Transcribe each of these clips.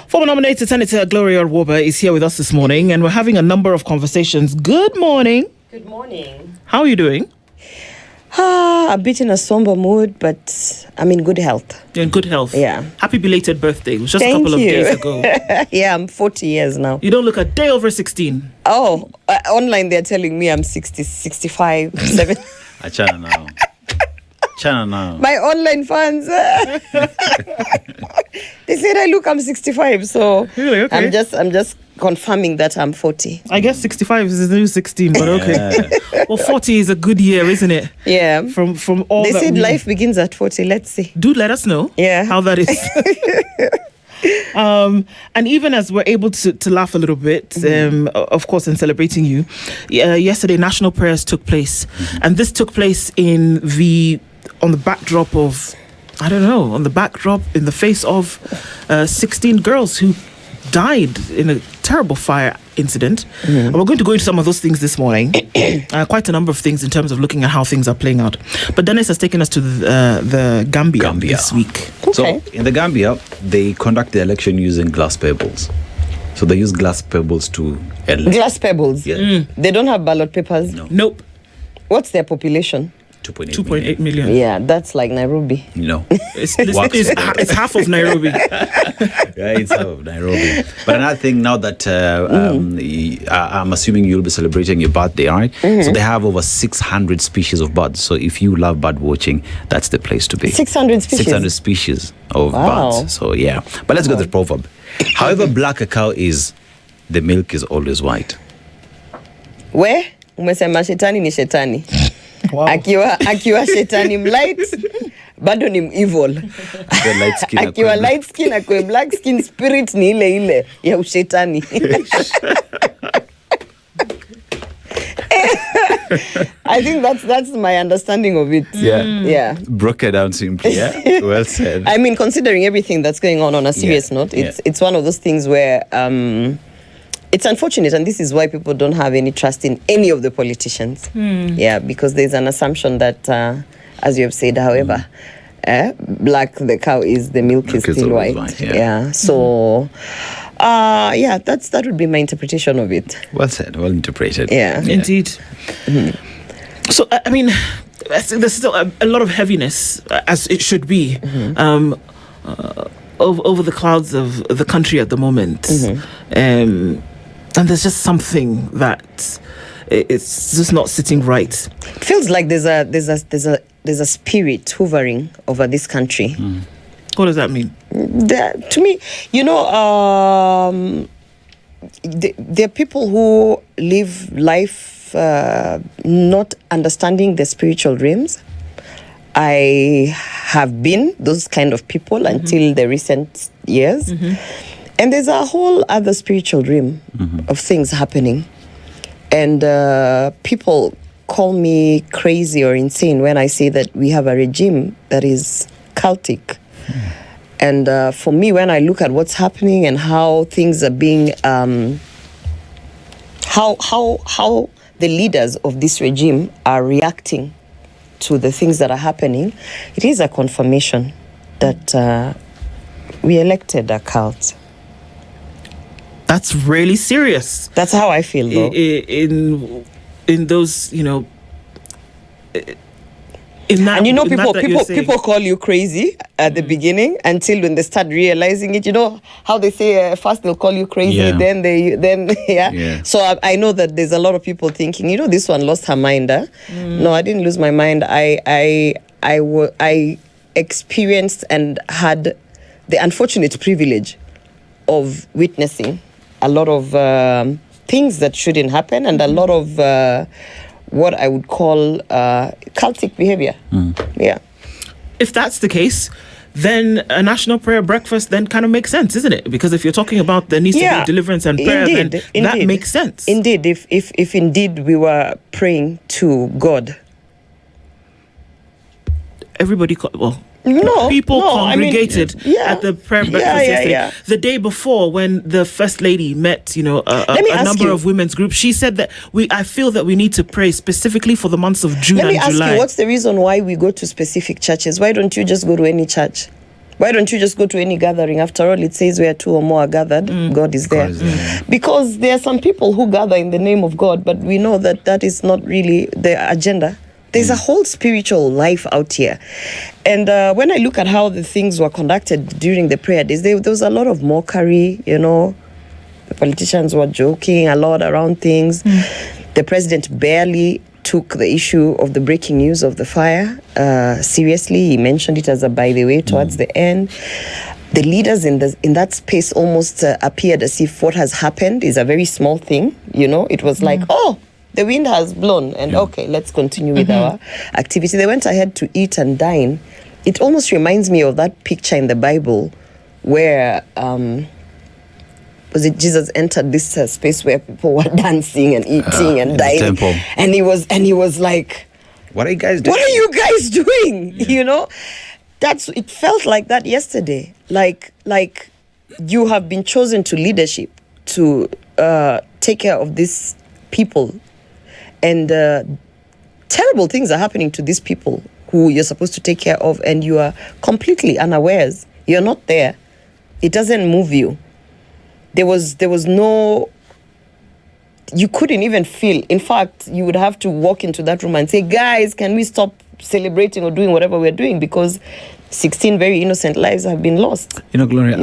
Former nominated Senator Gloria Orwoba is here with us this morning, and we're having a number of conversations. Good morning. Good morning. How are you doing? A bit in a somber mood, but I'm in good health. You're in good health. Yeah. Happy belated birthday. It was just Thank a couple of you. days ago. Yeah, I'm 40 years now. You don't look a day over 16. Oh, online they're telling me I'm 60, 65, 70. Chana now. Chana now. My online fans. They said I'm 65, so Really? Okay. I'm just confirming that I'm 40. I guess 65 is the new 16, but okay. Well, 40 is a good year, isn't it? Yeah. From all They that said life begins at 40. Let's see. Do let us know how that is. And even as we're able to laugh a little bit, of course, in celebrating you, yesterday national prayers took place, and this took place on the backdrop of, in the face of 16 girls who died in a terrible fire incident. And we're going to go into some of those things this morning. Quite a number of things in terms of looking at how things are playing out. But Dennis has taken us to the Gambia this week. Okay. So in the Gambia, they conduct the election using glass pebbles. So they use glass pebbles to elect. Glass pebbles? Yeah. They don't have ballot papers? No. Nope. What's their population? 2.8 million. Yeah, that's like Nairobi. No. It's half of Nairobi. Yeah, it's half of Nairobi. But another thing now that I'm assuming you'll be celebrating your birthday, right? So they have over 600 species of birds. So if you love bird watching, that's the place to be. 600 species? 600 species of birds. So yeah. But let's go to the proverb. However black a cow is, the milk is always white. Where? Umesema shetani ni shetani. Wow. Akiwa shetani mlight, bado ni evil. Akiwa light skin, akiwa black skin, spirit ni ile ya ushetani. I think that's my understanding of it. Yeah. Broke it down simply. Yeah. Well said. I mean, considering everything that's going on a serious note, it's one of those things where it's unfortunate, and this is why people don't have any trust in any of the politicians. Yeah, because there's an assumption that, as you have said, however, black the cow is, the milk is still white. Yeah. So, that would be my interpretation of it. Well said. Well interpreted. Yeah. Indeed. So, I mean, there's still a lot of heaviness, as it should be, over the clouds of the country at the moment. And there's just something that it's just not sitting right. It feels like there's a spirit hovering over this country. What does that mean? To me, there are people who live life not understanding the spiritual realms. I have been those kind of people until the recent years. And there's a whole other spiritual realm of things happening. And people call me crazy or insane when I say that we have a regime that is cultic. And for me, when I look at what's happening and how things are being, how the leaders of this regime are reacting to the things that are happening, it is a confirmation that we elected a cult. That's really serious. That's how I feel, though. In those, in that, and people call you crazy at the beginning until when they start realizing it. You know how they say first they'll call you crazy, then So I know that there's a lot of people thinking, this one lost her mind. No, I didn't lose my mind. I experienced and had the unfortunate privilege of witnessing a lot of things that shouldn't happen, and a lot of what I would call cultic behavior. Yeah. If that's the case, then a national prayer breakfast then kind of makes sense, isn't it? Because if you're talking about there needs to be deliverance and prayer, then that makes sense. Indeed, if indeed we were praying to God. Everybody, people congregated at the prayer breakfast yesterday. The day before, when the First Lady met, a number of women's groups, she said that I feel that we need to pray specifically for the months of June and July. Let me ask you, what's the reason why we go to specific churches? Why don't you just go to any church? Why don't you just go to any gathering? After all, it says where two or more are gathered, God is there. God is there, yeah. Because there are some people who gather in the name of God, but we know that that is not really the agenda. There's a whole spiritual life out here. And when I look at how the things were conducted during the prayer days, there was a lot of mockery, you know. The politicians were joking a lot around things. The president barely took the issue of the breaking news of the fire seriously. He mentioned it as a by the way towards the end. The leaders in that space almost appeared as if what has happened is a very small thing. You know, it was like, oh, the wind has blown, and okay, let's continue with our activity. They went ahead to eat and dine. It almost reminds me of that picture in the Bible where was it Jesus entered this space where people were dancing and eating and dining, temple. and he was like, What are you guys doing? what are you guys doing? You know, it felt like that yesterday. Like you have been chosen to leadership to take care of these people, and terrible things are happening to these people who you're supposed to take care of, and you are completely unawares. You're not there. It doesn't move you. There was no, you couldn't even feel. In fact, you would have to walk into that room and say, guys, can we stop celebrating or doing whatever we're doing? Because 16 very innocent lives have been lost. You know, Gloria,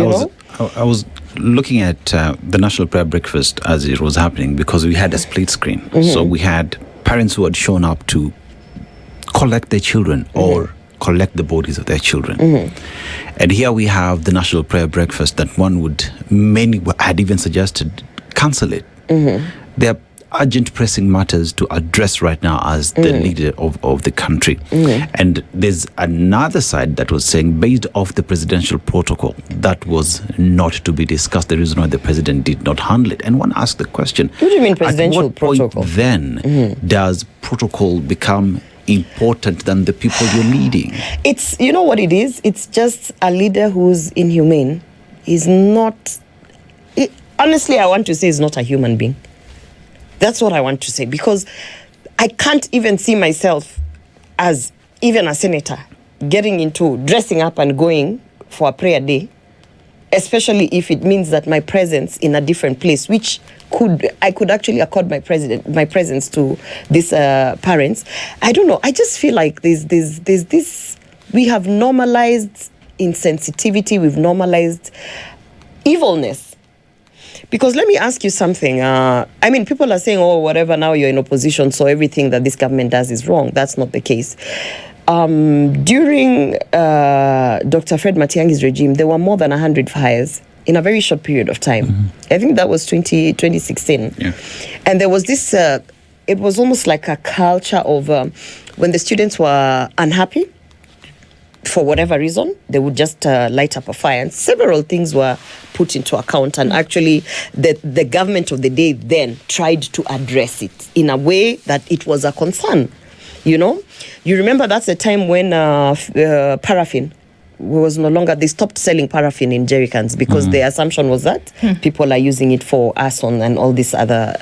I was looking at the National Prayer Breakfast as it was happening, because we had a split screen. So we had parents who had shown up to collect their children or collect the bodies of their children. And here we have the National Prayer Breakfast that many had even suggested, cancel it. There are urgent pressing matters to address right now as the leader of the country. And there's another side that was saying, based off the presidential protocol, that was not to be discussed. The reason why the president did not handle it. And one asked the question, What do you mean presidential at what point protocol? then does protocol become important than the people you're leading? It's, you know what it is? It's just a leader who's inhumane. He's not, honestly, I want to say he's not a human being. That's what I want to say, because I can't even see myself as even a senator getting into dressing up and going for a prayer day, especially if it means that my presence in a different place, which I could actually accord my presence to these parents. I don't know. I just feel like there's this. We have normalized insensitivity. We've normalized evilness. Because let me ask you something. I mean, people are saying, oh, whatever, now you're in opposition, so everything that this government does is wrong. That's not the case. During Dr. Fred Matiang'i's regime, there were more than 100 fires in a very short period of time. I think that was 2016. Yeah. And there was this, it was almost like a culture of when the students were unhappy, for whatever reason, they would just light up a fire. And several things were put into account. And actually, the government of the day then tried to address it in a way that it was a concern. You know? You remember that's the time when paraffin was no longer, they stopped selling paraffin in jerry cans because the assumption was that people are using it for arson and all these other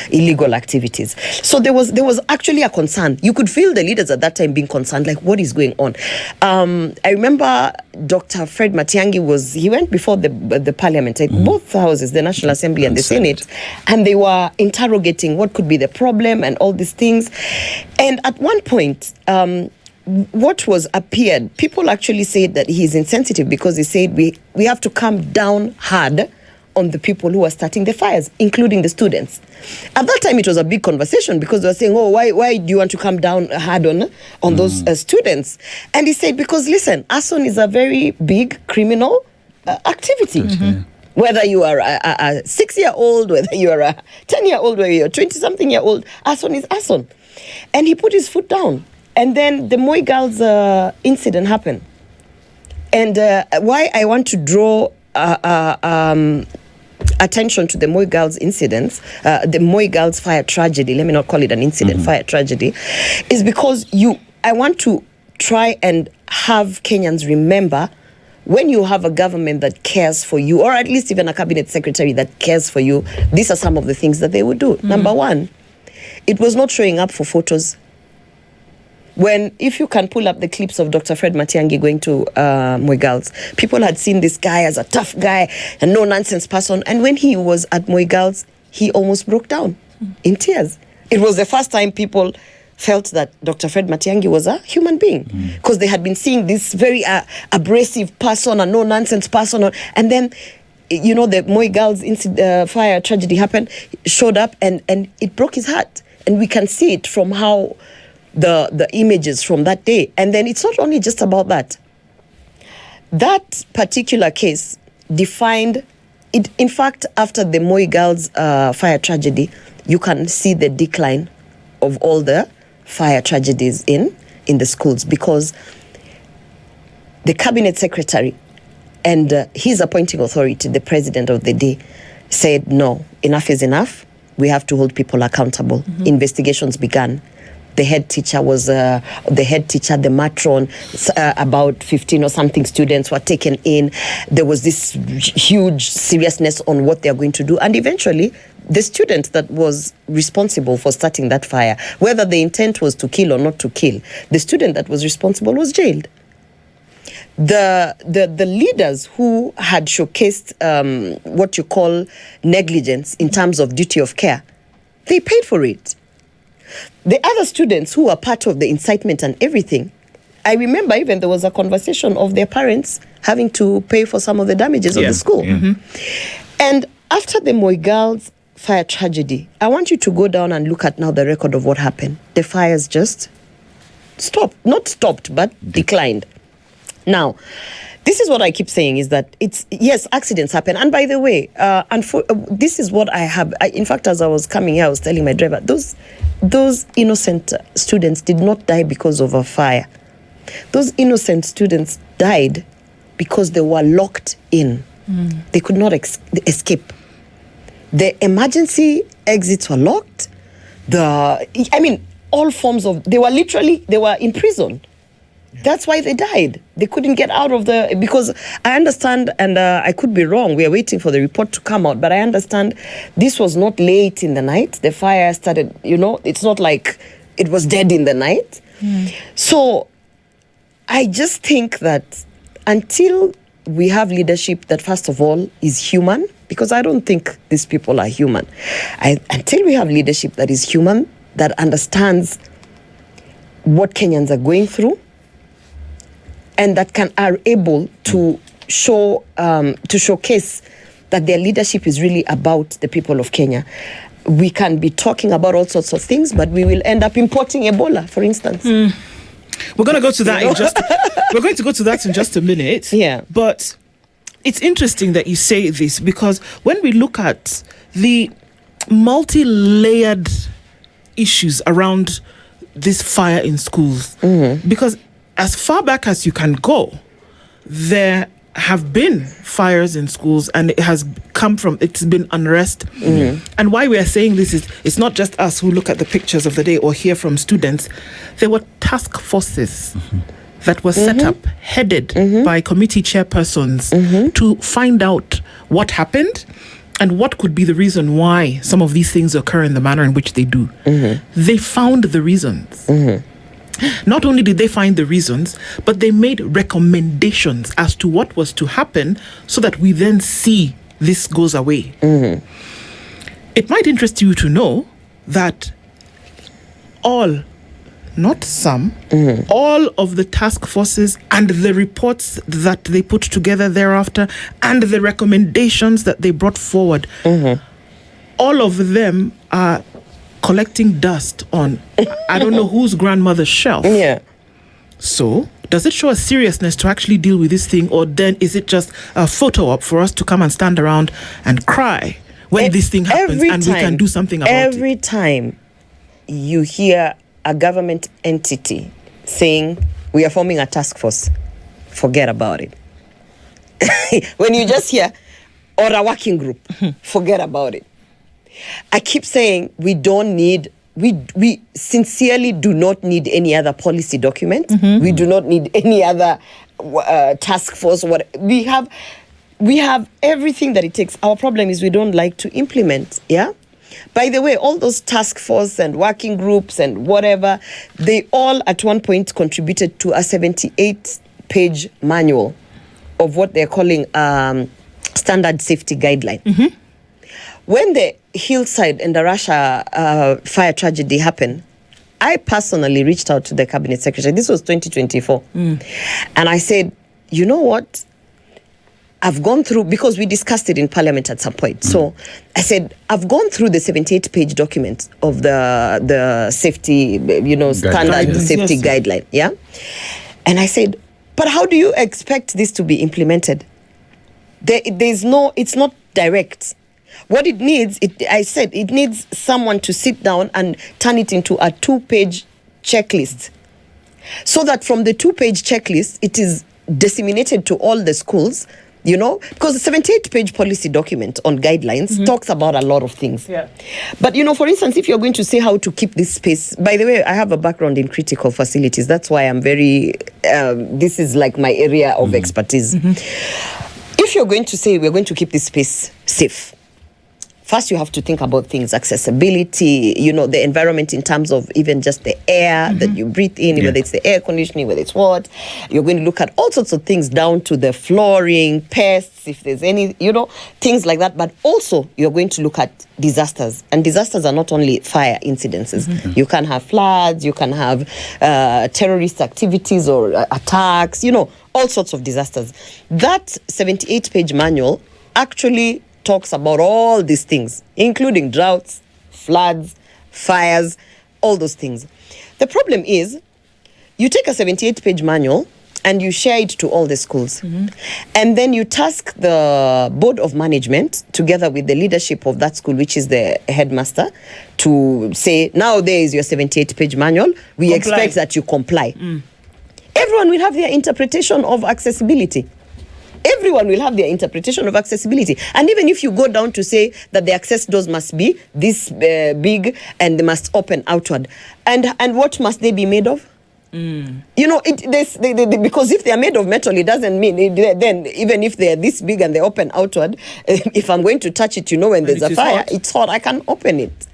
illegal activities. So there was actually a concern. You could feel the leaders at that time being concerned, like, what is going on? I remember Dr. Fred Matiang'i he went before the parliament, both houses, the National Assembly and the Senate, and they were interrogating what could be the problem and all these things. And at one point, what was appeared, people actually said that he's insensitive because he said we have to come down hard on the people who are starting the fires, including the students. At that time, it was a big conversation because they were saying, oh, why do you want to come down hard on those students? And he said, because listen, arson is a very big criminal activity. Whether you are a 6-year-old, whether you are a 10-year-old, whether you're a 20-something-year-old, arson is arson. And he put his foot down. And then the Moi Girls incident happened. And why I want to draw attention to the Moi Girls incidents, the Moi Girls fire tragedy, let me not call it an incident, fire tragedy, is because I want to try and have Kenyans remember, when you have a government that cares for you, or at least even a cabinet secretary that cares for you, these are some of the things that they would do. Number one, it was not showing up for photos. If you can pull up the clips of Dr. Fred Matiang'i going to Moi Girls, people had seen this guy as a tough guy, a no-nonsense person. And when he was at Moi Girls, he almost broke down in tears. It was the first time people felt that Dr. Fred Matiang'i was a human being, because they had been seeing this very abrasive person, a no-nonsense person. And then, the Moi Girls fire tragedy happened, showed up, and it broke his heart. And we can see it from how the images from that day. And then it's not only just about that. That particular case defined it. In fact, after the Moi Girls fire tragedy, you can see the decline of all the fire tragedies in the schools, because the cabinet secretary and his appointing authority, the president of the day, said, no, enough is enough. We have to hold people accountable. Investigations began. The head teacher, the matron, about 15 or something students were taken in. There was this huge seriousness on what they are going to do. And eventually, the student that was responsible for starting that fire, whether the intent was to kill or not to kill, the student that was responsible was jailed. The leaders who had showcased what you call negligence in terms of duty of care, they paid for it. The other students who were part of the incitement and everything, I remember even there was a conversation of their parents having to pay for some of the damages of the school. And after the Moi Girls fire tragedy, I want you to go down and look at now the record of what happened. The fires just stopped. Not stopped, but declined. Now, this is what I keep saying, is that yes, accidents happen. And by the way, this is what I have. In fact, as I was coming here, I was telling my driver, those innocent students did not die because of a fire. Those innocent students died because they were locked in. They could not escape. The emergency exits were locked. All forms of, they were in prison. That's why they died. They couldn't get out of because I understand, and I could be wrong, we are waiting for the report to come out, but I understand this was not late in the night. The fire started, it's not like it was dead in the night. So I just think that until we have leadership that, first of all, is human, because I don't think these people are human. Until we have leadership that is human, that understands what Kenyans are going through, and that are able to showcase that their leadership is really about the people of Kenya. We can be talking about all sorts of things, but we will end up importing Ebola, for instance. We're going to go to that we're going to go to that in just a minute. Yeah. But it's interesting that you say this, because when we look at the multi-layered issues around this fire in schools, because as far back as you can go, there have been fires in schools, and it's been unrest. And why we are saying this is, it's not just us who look at the pictures of the day or hear from students. There were task forces that were set up, headed by committee chairpersons, to find out what happened and what could be the reason why some of these things occur in the manner in which they do. They found the reasons. Not only did they find the reasons, but they made recommendations as to what was to happen, so that we then see this goes away. It might interest you to know that all, not some, all of the task forces and the reports that they put together thereafter, and the recommendations that they brought forward, all of them are collecting dust on I don't know whose grandmother's shelf. Yeah. So does it show a seriousness to actually deal with this thing, or then is it just a photo op for us to come and stand around and cry when this thing happens, and we can do something about it? Every time you hear a government entity saying we are forming a task force, forget about it. When you just hear, or a working group, forget about it. I keep saying we sincerely do not need any other policy document. We do not need any other task force. We have everything that it takes. Our problem is we don't like to implement. Yeah. By the way, all those task force and working groups and whatever, they all at one point contributed to a 78-page manual of what they're calling standard safety guideline. Mm-hmm. When the Hillside and the Russia fire tragedy happened, I personally reached out to the cabinet secretary. This was 2024. And I said, you know what? I've gone through, because we discussed it in Parliament at some point. So I said, I've gone through the 78-page document of the safety, standard safety guideline. Yeah. And I said, but how do you expect this to be implemented? It's not direct. What it needs, it needs someone to sit down and turn it into a 2-page checklist. So that from the 2-page checklist, it is disseminated to all the schools, because the 78-page policy document on guidelines talks about a lot of things. Yeah. But, for instance, if you're going to say how to keep this space, by the way, I have a background in critical facilities. That's why I'm this is like my area of expertise. If you're going to say we're going to keep this space safe, first, you have to think about things, accessibility, the environment in terms of even just the air that you breathe in, whether it's the air conditioning, whether it's what. You're going to look at all sorts of things down to the flooring, pests, if there's any, things like that. But also, you're going to look at disasters. And disasters are not only fire incidences. You can have floods, you can have terrorist activities or attacks, all sorts of disasters. That 78-page manual actually talks about all these things, including droughts, floods, fires, all those things. The problem is, you take a 78-page manual and you share it to all the schools. And then you task the board of management, together with the leadership of that school, which is the headmaster, to say, now there is your 78-page manual. We expect that you comply. Everyone will have their interpretation of accessibility. Everyone will have their interpretation of accessibility. And even if you go down to say that the access doors must be this big and they must open outward, and what must they be made of? Because if they are made of metal, it doesn't mean, then even if they are this big and they open outward, if I'm going to touch it, when there's a fire, it's hot, I can open it.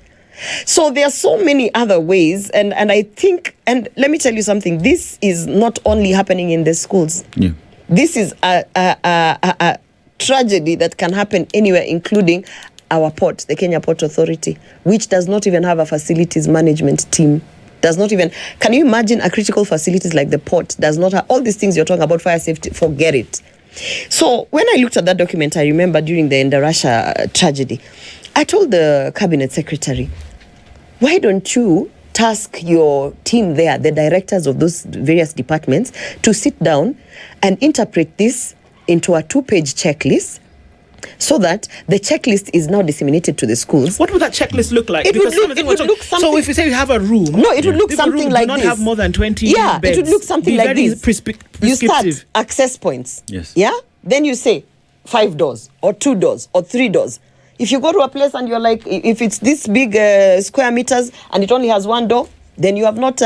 So there are so many other ways, and I think, and let me tell you something, this is not only happening in the schools. Yeah. This is a tragedy that can happen anywhere, including our port, the Kenya Port Authority, which does not even have a facilities management team. Can you imagine a critical facilities like the port does not have all these things you're talking about, fire safety, forget it. So when I looked at that document, I remember during the Russia tragedy, I told the cabinet secretary, why don't you task your team there, the directors of those various departments, to sit down and interpret this into a 2-page checklist, so that the checklist is now disseminated to the schools. What would that checklist look like? It would look something. So if you say you have a room, it would look something like this. Do not have more than 20 beds. It would look something like this. You start prescriptive. access points. Yes. Yeah. Then you say 5 doors or 2 doors or 3 doors. If you go to a place and you're like, if it's this big square meters and it only has 1 door, then you have not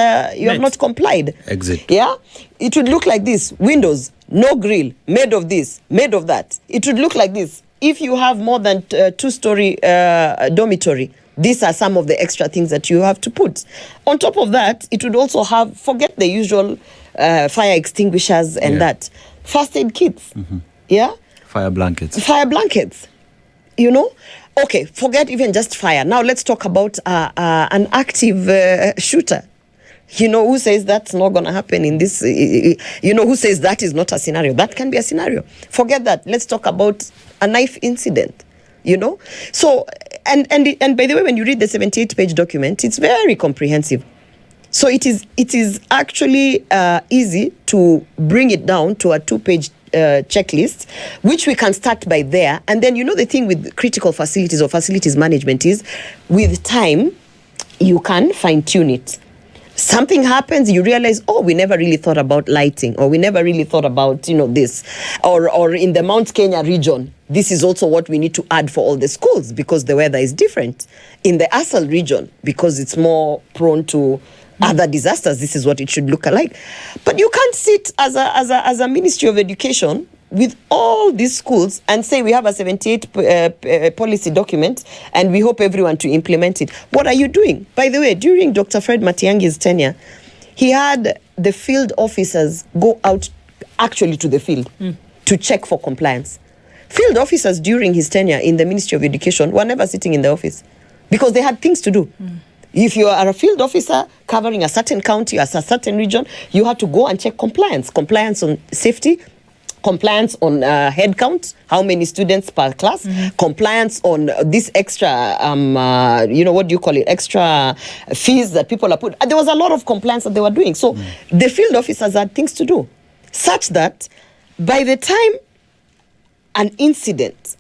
complied. Exit. Yeah. It would look like this: windows, no grill, made of this, made of that. It would look like this. If you have more than 2-story dormitory, these are some of the extra things that you have to put. On top of that, it would also have, forget the usual fire extinguishers and that, first aid kits. Yeah. Fire blankets. Okay, forget even just fire. Now let's talk about an active shooter. Who says that's not going to happen in this? Who says that is not a scenario? That can be a scenario. Forget that. Let's talk about a knife incident. So, and by the way, when you read the 78-page document, it's very comprehensive. So it is actually easy to bring it down to a 2-page checklist, which we can start by there. And then, the thing with critical facilities or facilities management is, with time, you can fine-tune it. Something happens, you realize, we never really thought about lighting, or we never really thought about, this. Or in the Mount Kenya region, this is also what we need to add for all the schools, because the weather is different. In the Asal region, because it's more prone to other disasters, this is what it should look like. But you can't sit as a Ministry of Education with all these schools and say we have a 78 policy document and we hope everyone to implement it. What are you doing? By the way, during Dr. Fred Matiang'i's tenure, he had the field officers go out actually to the field to check for compliance. Field officers during his tenure in the Ministry of Education were never sitting in the office because they had things to do. If you are a field officer covering a certain county or a certain region, you have to go and check compliance on safety, compliance on head count, how many students per class, compliance on this extra, extra fees that people are put. There was a lot of compliance that they were doing. So the field officers had things to do, such that by the time an incident,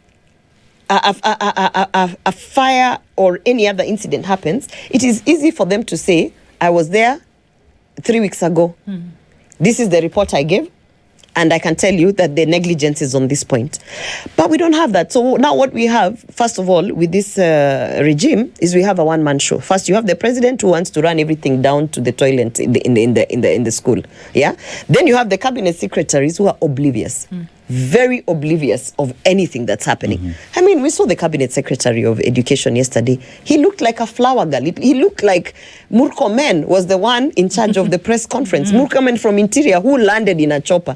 a fire or any other incident happens, it is easy for them to say, I was there 3 weeks ago. This is the report I gave. And I can tell you that the negligence is on this point. But we don't have that. So now what we have, first of all, with this regime, is we have a one-man show. First, you have the president who wants to run everything down to the toilet in the school. Yeah. Then you have the cabinet secretaries who are oblivious, very oblivious of anything that's happening. I mean, we saw the cabinet secretary of education yesterday. He looked like a flower girl. He looked like Murkomen was the one in charge of the press conference. Murkomen from Interior, who landed in a chopper,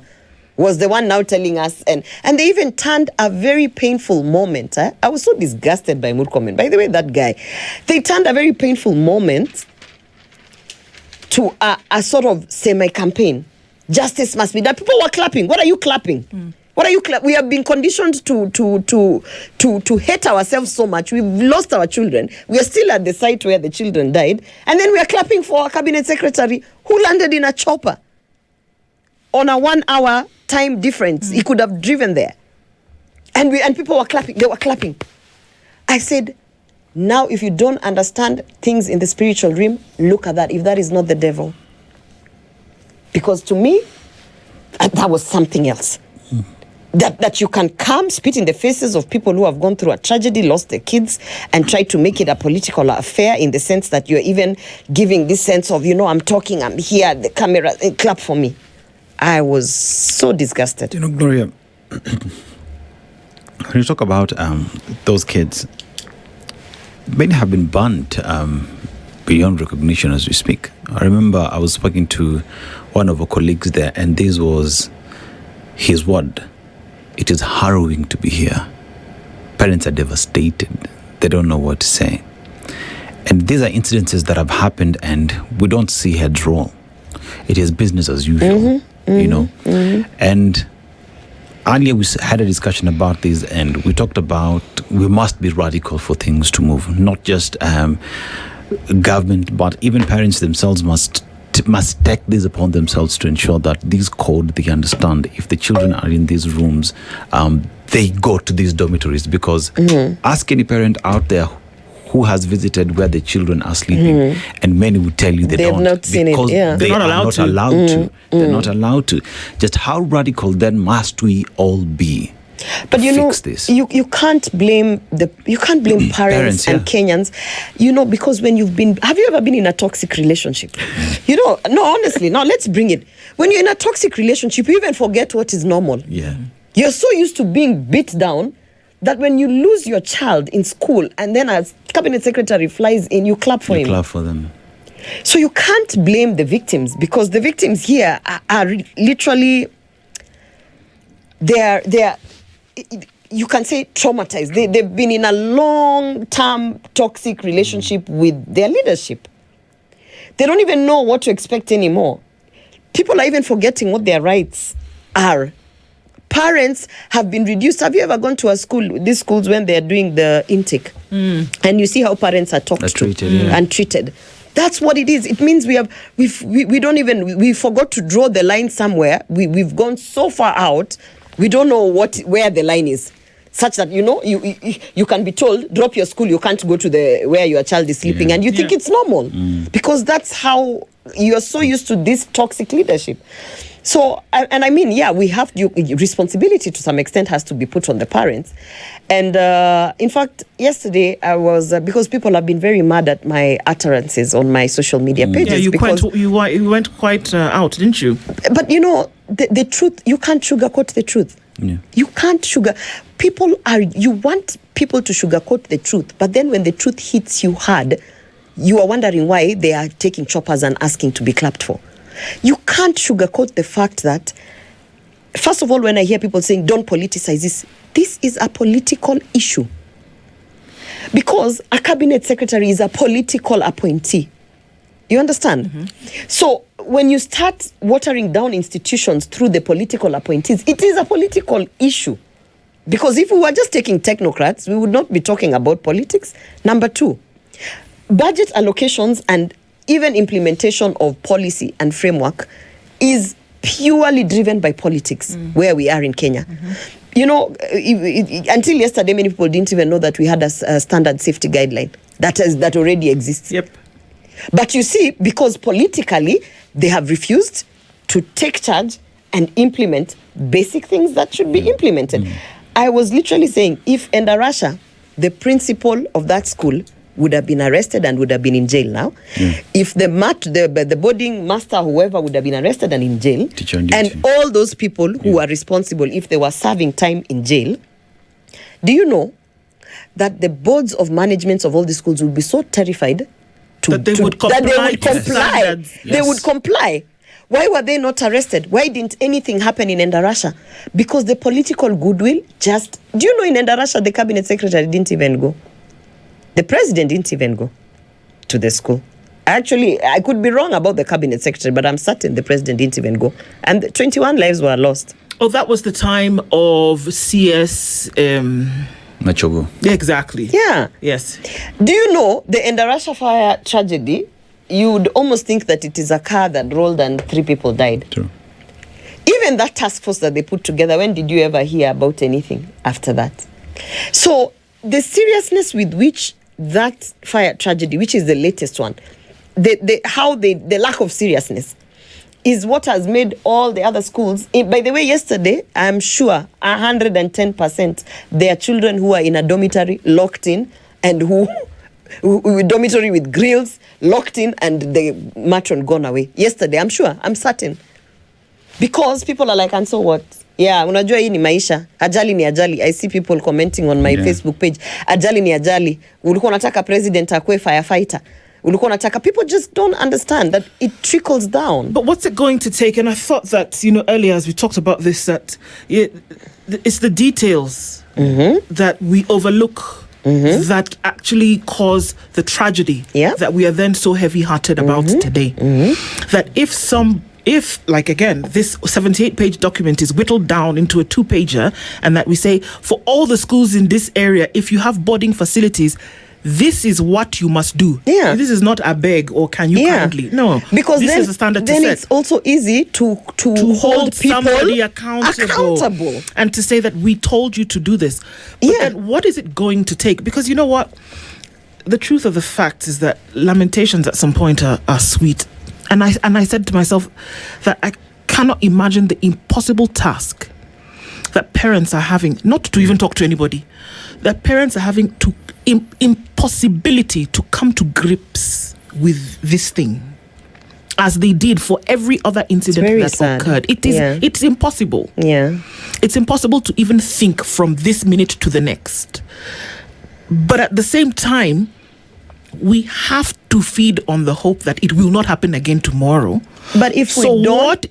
was the one now telling us, and they even turned a very painful moment. I was so disgusted by Murkomen. By the way, that guy, they turned a very painful moment to a sort of semi-campaign. Justice must be done. People were clapping. What are you clapping? What are you We have been conditioned to hate ourselves so much. We've lost our children. We are still at the site where the children died, and then we are clapping for a cabinet secretary who landed in a chopper on a 1 hour time difference. He could have driven there. And people were clapping. They were clapping. I said, now if you don't understand things in the spiritual realm, look at that. If that is not the devil. Because to me, that was something else. That you can come, spit in the faces of people who have gone through a tragedy, lost their kids, and try to make it a political affair in the sense that you're even giving this sense of, I'm talking, I'm here, the camera, clap for me. I was so disgusted. Gloria, when you talk about those kids, many have been burnt beyond recognition as we speak. I remember I was speaking to one of our colleagues there, and this was his word. It is harrowing to be here. Parents are devastated. They don't know what to say. And these are incidences that have happened, and we don't see heads roll. It is business as usual. And earlier we had a discussion about this, and we talked about we must be radical for things to move. Not just government, but even parents themselves must take this upon themselves to ensure that this code they understand. If the children are in these rooms, they go to these dormitories, because ask any parent out there who has visited where the children are sleeping, and many will tell you they don't, not seen because it, yeah. they are not allowed to. They're not allowed to. Just how radical then must we all be? But fix this? you can't blame parents and Kenyans, because when have you ever been in a toxic relationship? No, honestly, now let's bring it. When you're in a toxic relationship, you even forget what is normal. Yeah. You're so used to being beat down that when you lose your child in school and then as cabinet secretary flies in, you clap for him. Clap for them. So you can't blame the victims, because the victims here are literally, they're you can say traumatized. They've been in a long-term toxic relationship with their leadership. They don't even know what to expect anymore. People are even forgetting what their rights are. Parents have been reduced. Have you ever gone to a school, these schools, when they're doing the intake, and you see how parents are talked to and treated? That's what it is. It means we forgot to draw the line somewhere. We've gone so far out, we don't know where the line is. Such that you can be told, drop your school, you can't go to where your child is sleeping, and you think it's normal, because that's how you're so used to this toxic leadership. So, and I mean, we have responsibility to some extent has to be put on the parents. And in fact, yesterday I was, because people have been very mad at my utterances on my social media pages. Yeah, you went quite out, didn't you? But the truth, you can't sugarcoat the truth. Yeah. You can't you want people to sugarcoat the truth, but then when the truth hits you hard, you are wondering why they are taking choppers and asking to be clapped for. You can't sugarcoat the fact that, first of all, when I hear people saying, don't politicize this is a political issue. Because a cabinet secretary is a political appointee. You understand? Mm-hmm. So when you start watering down institutions through the political appointees, it is a political issue. Because if we were just taking technocrats, we would not be talking about politics. Number two, budget allocations and even implementation of policy and framework is purely driven by politics, where we are in Kenya. Mm-hmm. You know, until yesterday, many people didn't even know that we had a standard safety guideline that already exists. Yep. But you see, because politically, they have refused to take charge and implement basic things that should be implemented. I was literally saying, if Endarasha, the principal of that school, would have been arrested and would have been in jail now. If the boarding master, whoever, would have been arrested and in jail, and all those people who are responsible, if they were serving time in jail, do you know that the boards of managements of all the schools would be so terrified that they would comply. Yes. They would comply. Why were they not arrested? Why didn't anything happen in Endarasha? Because the political goodwill just... Do you know in Endarasha, the cabinet secretary didn't even go? The president didn't even go to the school. Actually, I could be wrong about the cabinet secretary, but I'm certain the president didn't even go. And 21 lives were lost. Oh, that was the time of CS... Machogo. Yeah, exactly. Yeah. Yes. Do you know the Endarasha fire tragedy? You would almost think that it is a car that rolled and 3 people died. True. Even that task force that they put together, when did you ever hear about anything after that? So the seriousness with which that fire tragedy, which is the latest one, the lack of seriousness is what has made all the other schools. By the way, yesterday, I'm sure 110% there are children who are in a dormitory locked in, and who dormitory with grills locked in, and the matron gone away. Yesterday, I'm sure, I'm certain. Because people are like, and so what? Yeah, unajua hii ni maisha. Ajali ni ajali. I see people commenting on my Facebook page. Ajali ni ajali. Ulikuwa unataka president akue firefighter. Ulikuwa unataka. People just don't understand that it trickles down. But what's it going to take? And I thought that, earlier as we talked about this, that it's the details that we overlook that actually cause the tragedy that we are then so heavy-hearted about today. That if, like, again, this 78-page document is whittled down into a 2-pager, and that we say, for all the schools in this area, if you have boarding facilities, this is what you must do. Yeah. This is not a beg or can you kindly. No. Because this then, is a standard to then set. It's also easy to hold people somebody accountable. And to say that we told you to do this. But then what is it going to take? Because you know what? The truth of the fact is that lamentations at some point are sweet. And I said to myself that I cannot imagine the impossible task that parents are having, not to even talk to anybody, that parents are having to impossibility to come to grips with this thing, as they did for every other incident that sad. Occurred. It's impossible. Yeah. It's impossible to even think from this minute to the next. But at the same time, we have to feed on the hope that it will not happen again tomorrow. But if we don't,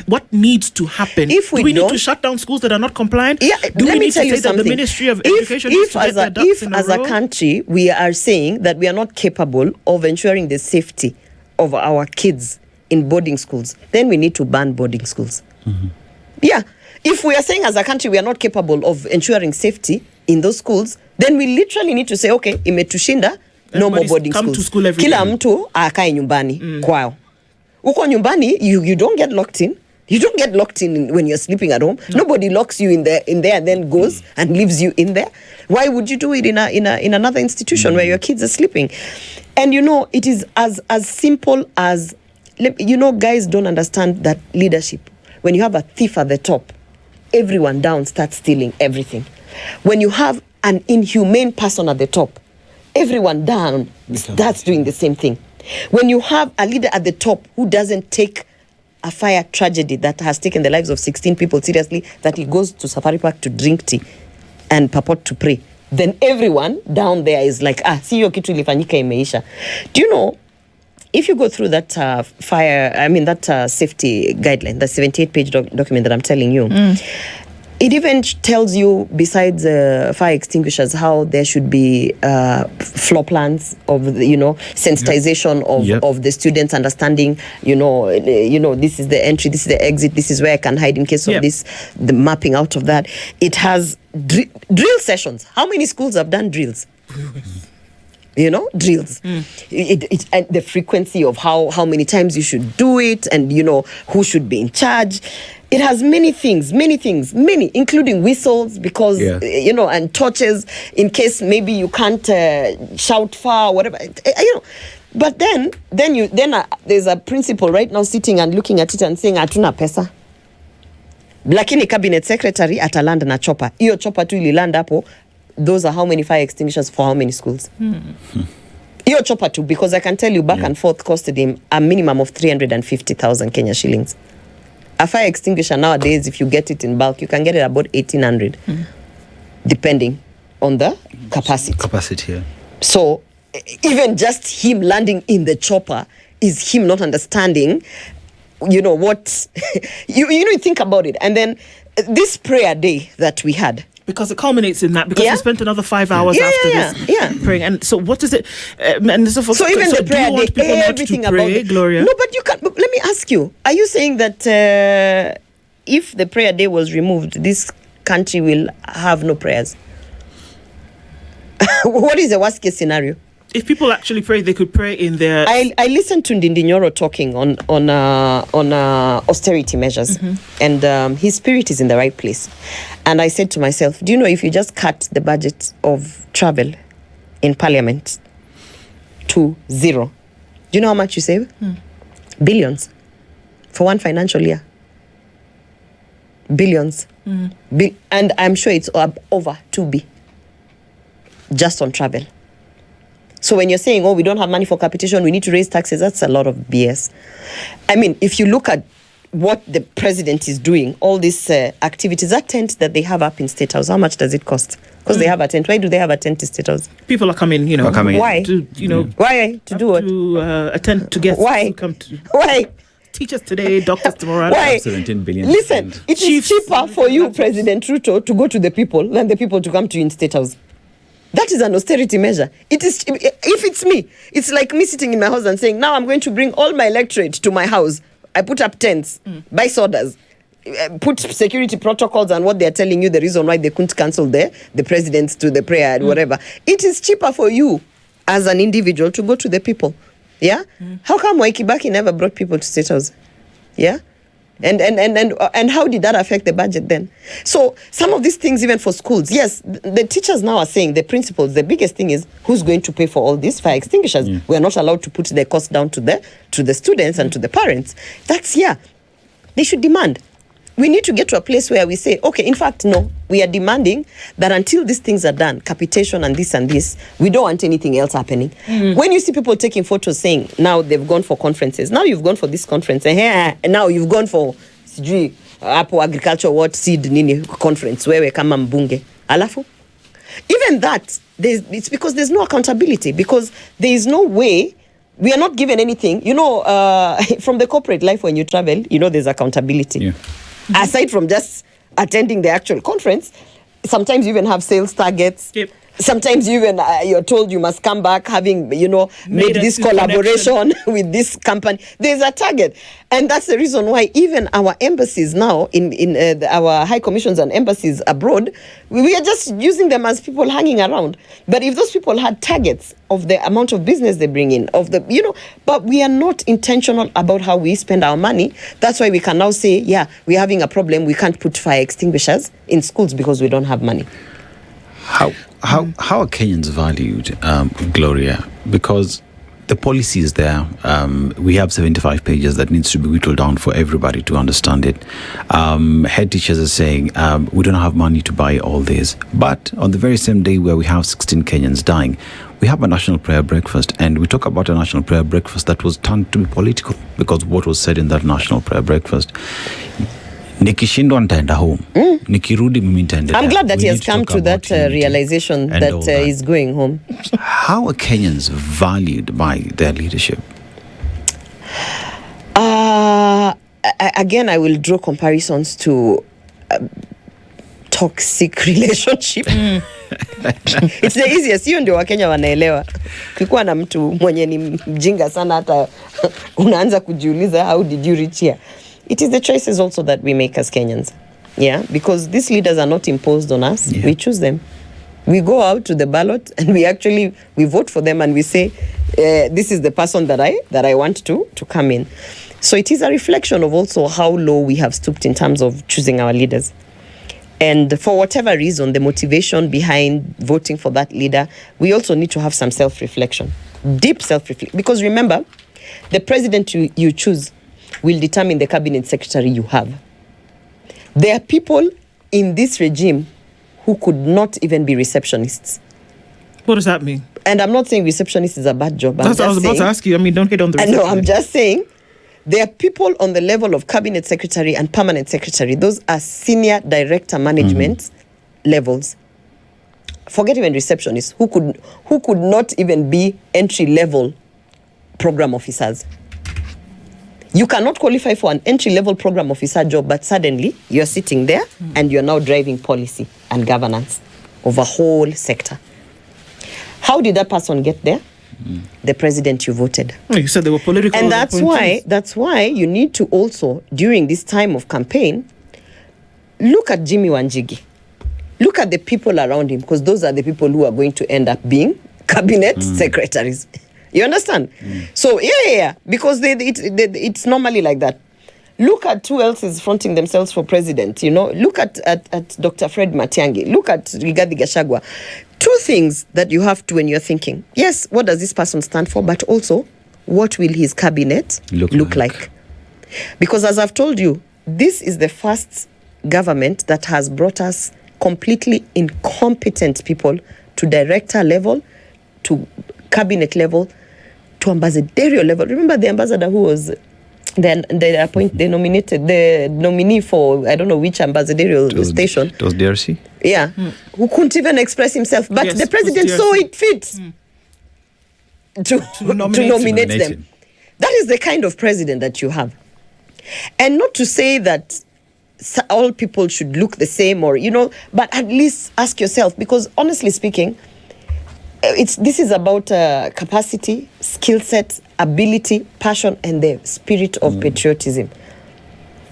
what needs to happen? If we do we need don't, to shut down schools that are not compliant? Yeah, do we let me need tell to you say something. That the Ministry of Education needs to get their ducks in a row? As a country, we are saying that we are not capable of ensuring the safety of our kids in boarding schools, then we need to ban boarding schools. Yeah. If we are saying as a country we are not capable of ensuring safety in those schools, then we literally need to say, okay, imetushinda, no more boarding come schools. To school every Kila day. mtu akae nyumbani kwao. Uko nyumbani, you don't get locked in. You don't get locked in when you're sleeping at home. No. Nobody locks you in there and then goes and leaves you in there. Why would you do it in another institution where your kids are sleeping? And it is as simple as, guys don't understand that leadership. When you have a thief at the top, everyone down starts stealing everything. When you have an inhumane person at the top, everyone down starts doing the same thing. When you have a leader at the top who doesn't take a fire tragedy that has taken the lives of 16 people seriously, that he goes to Safari Park to drink tea and purport to pray, then everyone down there is like, siyo kitu ilifanyika imeisha. Do you know, if you go through that safety guideline, the 78-page document that I'm telling you, it even tells you, besides fire extinguishers, how there should be floor plans of sensitization of the students, understanding, this is the entry, this is the exit, this is where I can hide in case of this, the mapping out of that. It has drill sessions. How many schools have done drills? Drills. And the frequency of how many times you should do it, and who should be in charge. It has many things, including whistles, because and torches in case maybe you can't shout far, whatever. But then there's a principal right now sitting and looking at it and saying hatuna pesa. Lakini cabinet secretary atalanda na chopper. Iyo chopper tu ililand hapo. Those are how many fire extinguishers for how many schools? Iyo chopper tu, because I can tell you back and forth costed him a minimum of 350,000 Kenya shillings. A fire extinguisher nowadays, if you get it in bulk, you can get it about 1,800, depending on the capacity. Yeah. So even just him landing in the chopper is him not understanding, what you think about it. And then this prayer day that we had, because it culminates in that, because we spent another 5 hours after this praying. And so what is it? So even the prayer day, everything about it. Gloria? No, but you can't. Let me ask you, are you saying that if the prayer day was removed, this country will have no prayers? What is the worst case scenario? If people actually pray, they could pray in their... I listened to Ndindi Nyoro talking on austerity measures, and his spirit is in the right place. And I said to myself, do you know, if you just cut the budget of travel in Parliament to 0, do you know how much you save? Billions. For one financial year. Billions. And I'm sure it's over 2B. Just on travel. So when you're saying, we don't have money for capitation, we need to raise taxes, that's a lot of BS. I mean, if you look at what the president is doing, all these activities, that tent that they have up in State House, how much does it cost? Because they have a tent. Why do they have a tent in State House? People are coming, Why? Why? To do what? To attend to guests. Why? Why? Teachers today, doctors tomorrow. Why? 17 billion. Listen, it is cheaper for you, President Ruto, to go to the people than the people to come to you in State House. That is an austerity measure. It is. If it's me, it's like me sitting in my house and saying, now I'm going to bring all my electorate to my house. I put up tents, buy sodas, put security protocols and what they're telling you, the reason why they couldn't cancel the presidents to the prayer and whatever. It is cheaper for you as an individual to go to the people. Yeah? How come Waikibaki never brought people to State House? Yeah? And how did that affect the budget then? So some of these things, even for schools, yes, the teachers now are saying, the principals, the biggest thing is who's going to pay for all these fire extinguishers. We are not allowed to put the cost down to the students and to the parents. They should demand. We need to get to a place where we say, okay, in fact, no, we are demanding that until these things are done, capitation and this, we don't want anything else happening. When you see people taking photos saying, now they've gone for conferences, now you've gone for this conference, and now you've gone for Apple Agriculture What Seed Nini conference, where we come mbunge. Alafu? Even that, it's because there's no accountability, because there is no way. We are not given anything. From the corporate life when you travel, there's accountability. Yeah. Aside from just attending the actual conference, sometimes you even have sales targets. Yep. Sometimes you even you're told you must come back having made this collaboration with this company. There's a target, and that's the reason why even our embassies now in our high commissions and embassies abroad, we are just using them as people hanging around. But if those people had targets of the amount of business they bring in, but we are not intentional about how we spend our money. That's why we can now say, we're having a problem. We can't put fire extinguishers in schools because we don't have money. How are Kenyans valued, Gloria? Because the policy is there. We have 75 pages that needs to be whittled down for everybody to understand it. Head teachers are saying, we don't have money to buy all this. But on the very same day where we have 16 Kenyans dying, we have a national prayer breakfast, and we talk about a national prayer breakfast that was turned to be political because what was said in that national prayer breakfast. Nikishindwa nitaenda home. Nikirudi mimi nitaendelea. I'm glad that he has come to that realization that he's going home. How are Kenyans valued by their leadership? Again, I will draw comparisons to toxic relationship. It's the easiest. Hiyo ndio Wakenya wanaelewa. Ukikuwa na mtu mwenye ni mjinga sana hata unaanza kujiuliza, how did you reach here? It is the choices also that we make as Kenyans. Yeah, because these leaders are not imposed on us. Yeah. We choose them. We go out to the ballot and we vote for them and we say, this is the person that I want to come in. So it is a reflection of also how low we have stooped in terms of choosing our leaders. And for whatever reason, the motivation behind voting for that leader, we also need to have some self-reflection, deep self-reflection. Because remember, the president you choose will determine the cabinet secretary you have. There are people in this regime who could not even be receptionists. What does that mean? And I'm not saying receptionist is a bad job. That's what I was about to ask you. I mean, don't hit on the receptionist. No, I'm just saying there are people on the level of cabinet secretary and permanent secretary. Those are senior director management levels. Forget even receptionists who could not even be entry level program officers. You cannot qualify for an entry-level program officer job, but suddenly you're sitting there and you're now driving policy and governance of a whole sector. How did that person get there? The president you voted. You said they were political. And that's why you need to also, during this time of campaign, look at Jimmy Wanjigi. Look at the people around him, because those are the people who are going to end up being cabinet secretaries. You understand? So, yeah. Because it's normally like that. Look at who else is fronting themselves for president, you know. Look at Dr. Fred Matiang'i. Look at Rigathi Gachagua. Two things that you have to when you're thinking, yes, what does this person stand for? But also, what will his cabinet look like? Because as I've told you, this is the first government that has brought us completely incompetent people to director level, to cabinet level, to ambassadorial level. Remember the ambassador who was they nominated the nominee for I don't know which ambassadorial station. It was DRC. Yeah, who couldn't even express himself, but the president saw it fit to nominate them. That is the kind of president that you have, and not to say that all people should look the same or but at least ask yourself, because honestly speaking, this is about capacity, skill set, ability, passion, and the spirit of patriotism.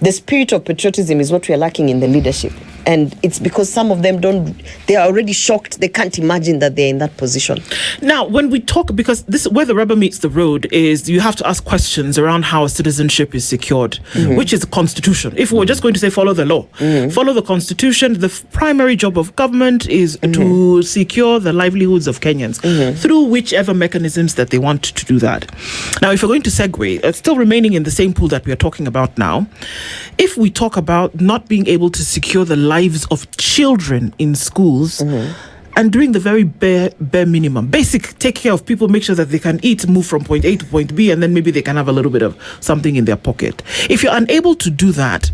The spirit of patriotism is what we are lacking in the leadership. And it's because some of them they are already shocked. They can't imagine that they're in that position. Now, when we talk, because this where the rubber meets the road is you have to ask questions around how citizenship is secured, which is the Constitution. If we were just going to say follow the law, follow the Constitution, the primary job of government is to secure the livelihoods of Kenyans through whichever mechanisms that they want to do that. Now, if we're going to segue, still remaining in the same pool that we are talking about now, if we talk about not being able to secure the lives of children in schools and doing the very bare minimum, basic, take care of people, make sure that they can eat, move from point A to point B, and then maybe they can have a little bit of something in their pocket. If you're unable to do that,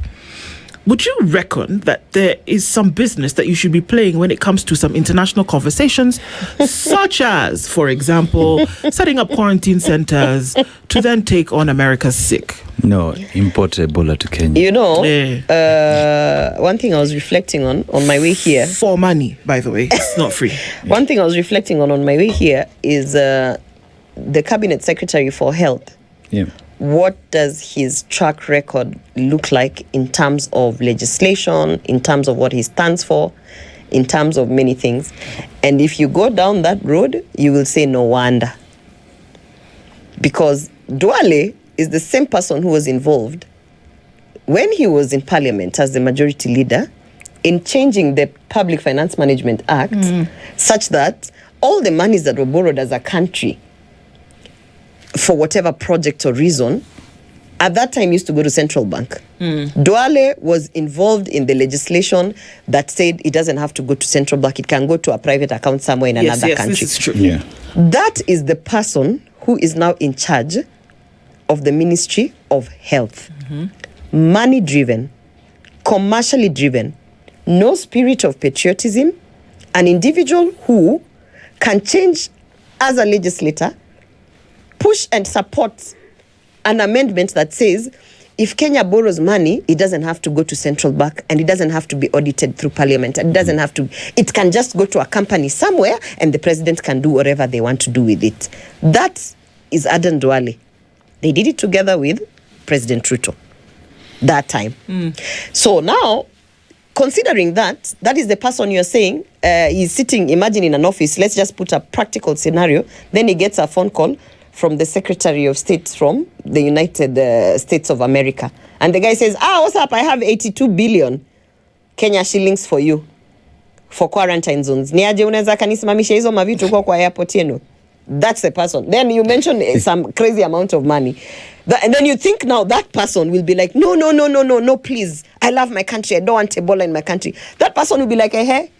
would you reckon that there is some business that you should be playing when it comes to some international conversations, such as, for example, setting up quarantine centers to then take on America's sick? No, import Ebola to Kenya. One thing I was reflecting on my way here. For money, by the way. It's not free. One thing I was reflecting on my way here is the Cabinet Secretary for Health. Yeah. What does his track record look like in terms of legislation, in terms of what he stands for, in terms of many things? And if you go down that road, you will say no wonder. Because Duale is the same person who was involved when he was in Parliament as the majority leader in changing the Public Finance Management Act such that all the monies that were borrowed as a country for whatever project or reason, at that time used to go to central bank. Duale was involved in the legislation that said it doesn't have to go to central bank. It can go to a private account somewhere in another country. This is true. Yeah. That is the person who is now in charge of the Ministry of Health. Money-driven, commercially driven, no spirit of patriotism, an individual who can change as a legislator, push and support an amendment that says if Kenya borrows money, it doesn't have to go to central bank and it doesn't have to be audited through parliament. And it can just go to a company somewhere and the president can do whatever they want to do with it. That is Aden Duale. They did it together with President Ruto that time. So now, considering that is the person you're saying, he's sitting, imagine in an office, let's just put a practical scenario, then he gets a phone call from the Secretary of State from the United States of America. And the guy says, what's up? I have 82 billion Kenya shillings for you for quarantine zones. Niaje unaweza kanisimamisha hizo mavitu kwa airport yenu? That's the person. Then you mentioned some crazy amount of money. And then you think now that person will be like, no, please. I love my country. I don't want Ebola in my country. That person will be like, hey,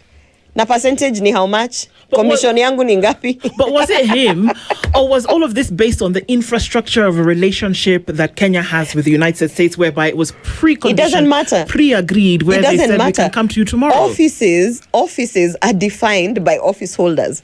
na percentage ni how much? Commission yangu ni ngapi? But was it him, or was all of this based on the infrastructure of a relationship that Kenya has with the United States, whereby it was pre-conditioned, it doesn't matter, pre-agreed, where they said we can come to you tomorrow? Offices are defined by office holders.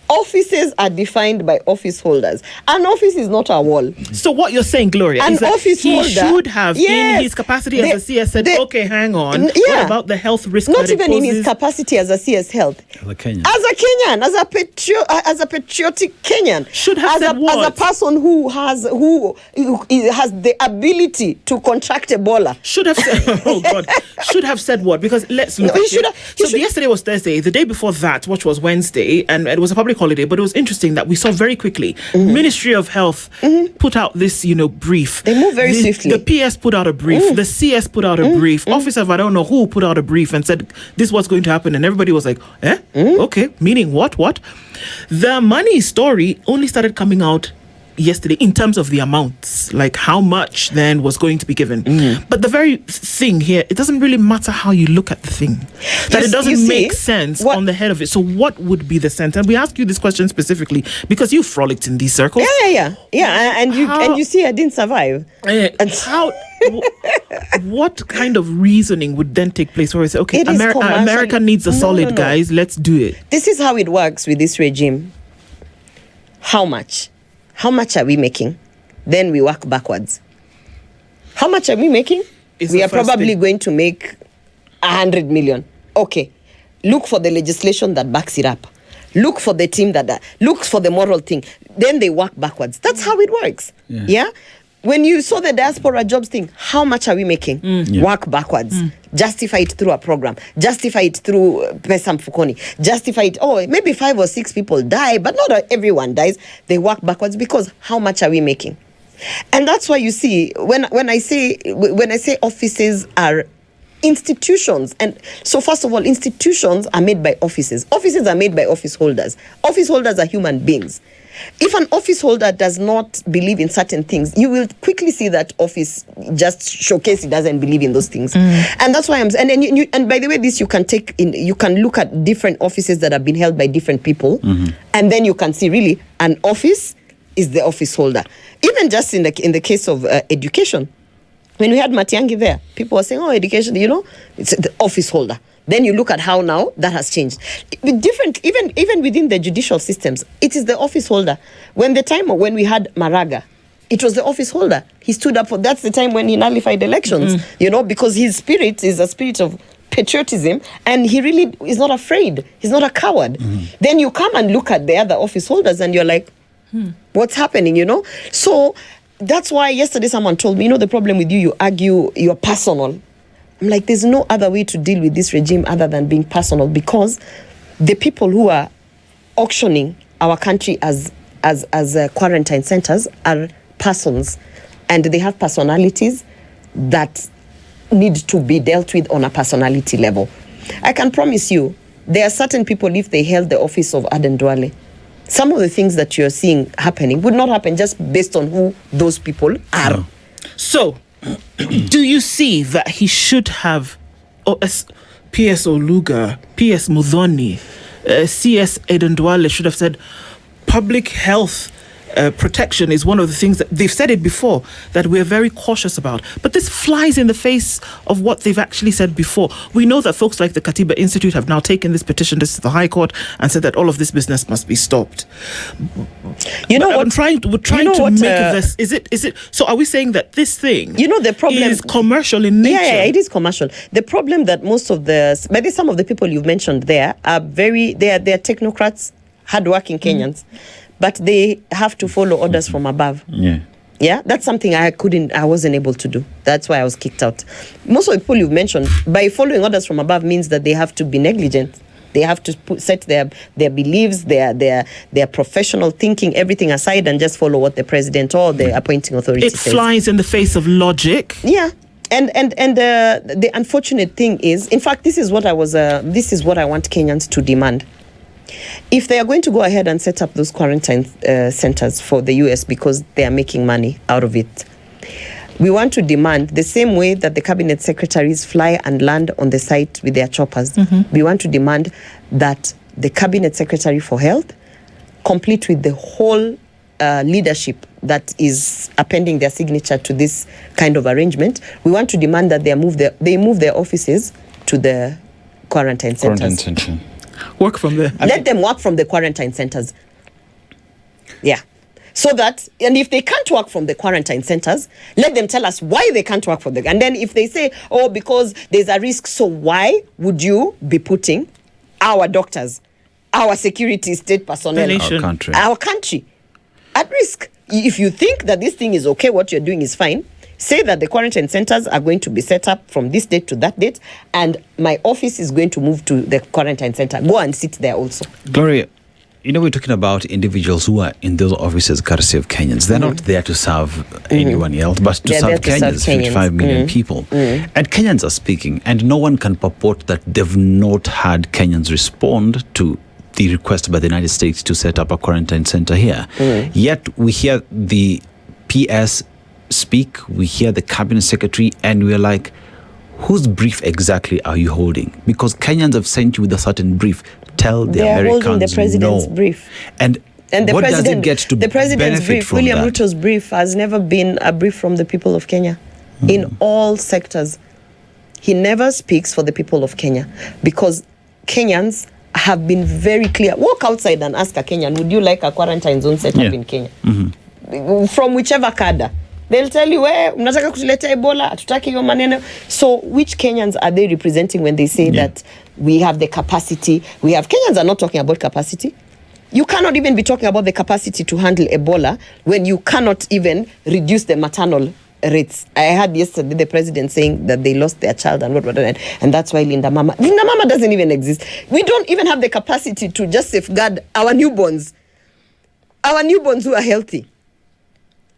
Offices are defined by office holders. An office is not a wall. So what you're saying, Gloria, is that he should have, in his capacity as a CS, said, okay, hang on. What about the health risk? Not even in his capacity as a CS Health. As a Kenyan. As a patriotic Kenyan. Should have said what? As a person who has the ability to contract Ebola. Should have said, oh God, should have said what? Because let's look at it. So yesterday was Thursday. The day before that, which was Wednesday, and it was a public holiday, but it was interesting that we saw very quickly Ministry of Health put out this, brief. They move very swiftly. The PS put out a brief. The CS put out a brief. Office of I don't know who put out a brief and said this was going to happen, and everybody was like, okay, meaning what? The money story only started coming out yesterday in terms of the amounts, like how much then was going to be given. But the very thing here, it doesn't really matter how you look at the thing, that it doesn't make sense on the head of it. So what would be the sense? And we ask you this question specifically because you frolicked in these circles. Yeah. And you see, I didn't survive. And how? What kind of reasoning would then take place where we say, okay, America needs a solid, guys, let's do it? This is how it works with this regime. How much? How much are we making? Then we work backwards. How much are we making? We are probably going to make 100 million. Okay. Look for the legislation that backs it up. Look for the team that looks for the moral thing. Then they work backwards. That's how it works. Yeah? When you saw the diaspora jobs thing, how much are we making? Work backwards. Justify it through a program. Justify it through Pesa Mfukoni. Justify it, maybe 5 or 6 people die, but not everyone dies. They work backwards because how much are we making? And that's why you see, when I say offices are institutions, and so first of all, institutions are made by offices. Offices are made by office holders. Office holders are human beings. If an office holder does not believe in certain things, you will quickly see that office just showcase it doesn't believe in those things. And that's why and by the way, this you can look at different offices that have been held by different people, and then you can see really an office is the office holder. Even just in the case of education, when we had Matiang'i there, people were saying, education, it's the office holder. Then you look at how now that has changed. Different, even within the judicial systems, it is the office holder. When we had Maraga, it was the office holder. He stood up for. That's the time when he nullified elections. Because his spirit is a spirit of patriotism, and he really is not afraid. He's not a coward. Then you come and look at the other office holders, and you're like, what's happening? So that's why yesterday someone told me, the problem with you argue you're personal. I'm like, there's no other way to deal with this regime other than being personal, because the people who are auctioning our country as quarantine centers are persons, and they have personalities that need to be dealt with on a personality level. I can promise you, there are certain people, if they held the office of Aden Duale, Some of the things that you're seeing happening would not happen just based on who those people are. No. So, do you see that he should have PS Oluga, PS Mudhoni, CS Eden Dwale should have said public health protection is one of the things that they've said it before that we're very cautious about. But this flies in the face of what they've actually said before. We know that folks like the Katiba Institute have now taken this petition to the High Court and said that all of this business must be stopped. You know what? We're trying to make this. Is it? So are we saying that this thing? The problem is commercial in nature. Yeah, it is commercial. The problem that maybe some of the people you've mentioned there are they're technocrats, hardworking Kenyans. But they have to follow orders from above. Yeah, that's something I wasn't able to do. That's why I was kicked out. Most of the people you've mentioned, by following orders from above means that they have to be negligent. They have to set their beliefs, their professional thinking, everything aside and just follow what the president or the appointing authority says. It flies in the face of logic. Yeah. And the unfortunate thing is, in fact, this is what I want Kenyans to demand. If they are going to go ahead and set up those quarantine centers for the US because they are making money out of it, we want to demand the same way that the cabinet secretaries fly and land on the site with their choppers. We want to demand that the cabinet secretary for health, complete with the whole leadership that is appending their signature to this kind of arrangement, we want to demand that they move their offices to the quarantine centers. Work from there. Let them work from the quarantine centers. Yeah. So that, and if they can't work from the quarantine centers, let them tell us why they can't work from and then if they say, because there's a risk, so why would you be putting our doctors, our security state personnel, our country at risk? If you think that this thing is okay, what you're doing is fine, say that the quarantine centers are going to be set up from this date to that date, and my office is going to move to the quarantine center. Go and sit there also. Gloria, we're talking about individuals who are in those offices courtesy of Kenyans. They're not there to serve anyone else, but to serve Kenyans, 55 million people. And Kenyans are speaking, and no one can purport that they've not had Kenyans respond to the request by the United States to set up a quarantine center here. Yet we hear the PS speak, we hear the cabinet secretary, and we're like, whose brief exactly are you holding? Because Kenyans have sent you with a certain brief. Tell the Americans holding the president's brief. And what does it get to the president's benefit brief, from William that? Ruto's brief has never been a brief from the people of Kenya in all sectors. He never speaks for the people of Kenya because Kenyans have been very clear. Walk outside and ask a Kenyan, would you like a quarantine zone set up in Kenya? From whichever cadre. They'll tell you, mnataka kutuletea Ebola, hatutaki hiyo maneno. So which Kenyans are they representing when they say that we have the capacity? Kenyans are not talking about capacity. You cannot even be talking about the capacity to handle Ebola when you cannot even reduce the maternal rates. I heard yesterday the president saying that they lost their child and what, and that's why Linda Mama doesn't even exist. We don't even have the capacity to just safeguard our newborns who are healthy.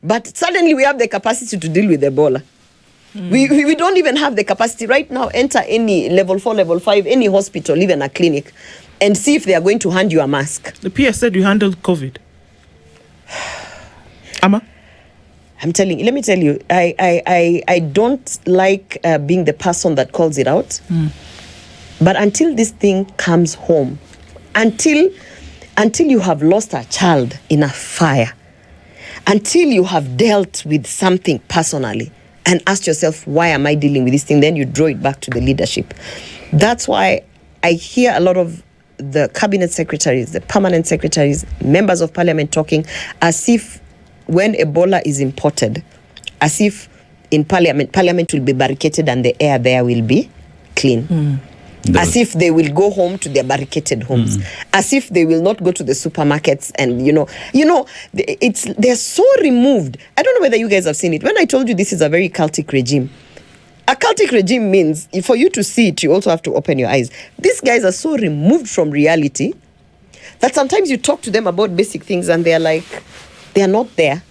But suddenly we have the capacity to deal with Ebola. We don't even have the capacity right now. Enter any level 4, level 5, any hospital, even a clinic, and see if they are going to hand you a mask. The PS said you handled COVID. Amma? Let me tell you, I don't like being the person that calls it out. But until this thing comes home, until you have lost a child in a fire, until you have dealt with something personally and asked yourself, why am I dealing with this thing? Then you draw it back to the leadership. That's why I hear a lot of the cabinet secretaries, the permanent secretaries, members of parliament talking as if when Ebola is imported, as if in parliament will be barricaded and the air there will be clean. As if they will go home to their barricaded homes. As if they will not go to the supermarkets and, they're so removed. I don't know whether you guys have seen it. When I told you this is a very cultic regime, a cultic regime means for you to see it, you also have to open your eyes. These guys are so removed from reality that sometimes you talk to them about basic things and they're like, they're not there.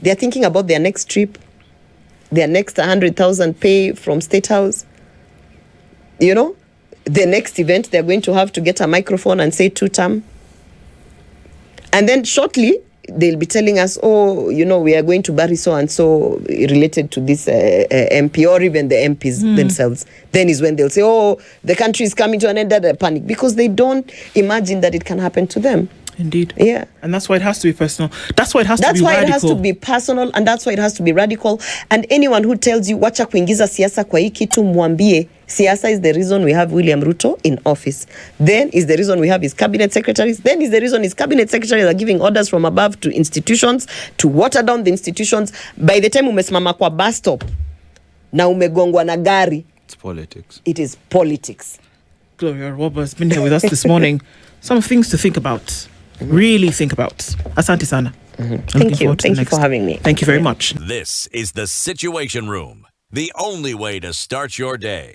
They're thinking about their next trip, their next 100,000 pay from State House. The next event they're going to have to get a microphone and say 2-term. And then shortly, they'll be telling us, oh, we are going to bury so-and-so related to this MP, or even the MPs themselves. Then is when they'll say, oh, the country is coming to an end, and panic, because they don't imagine that it can happen to them. Indeed. Yeah. And that's why it has to be personal. That's why it has to be radical. That's why it has to be personal, and that's why it has to be radical. And anyone who tells you, wacha kuingiza siasa kwa hii kitu, mwambie, siasa is the reason we have William Ruto in office. Then is the reason we have his cabinet secretaries. Then is the reason his cabinet secretaries are giving orders from above to institutions to water down the institutions. By the time umesimama kwa bus stop na umegongwa na gari, it's politics. It is politics. Gloria Orwoba has been here with us this morning. Some things to think about. Really think about. Asante sana. Thank you. Thank you for having me. Thank you very much. This is The Situation Room, the only way to start your day.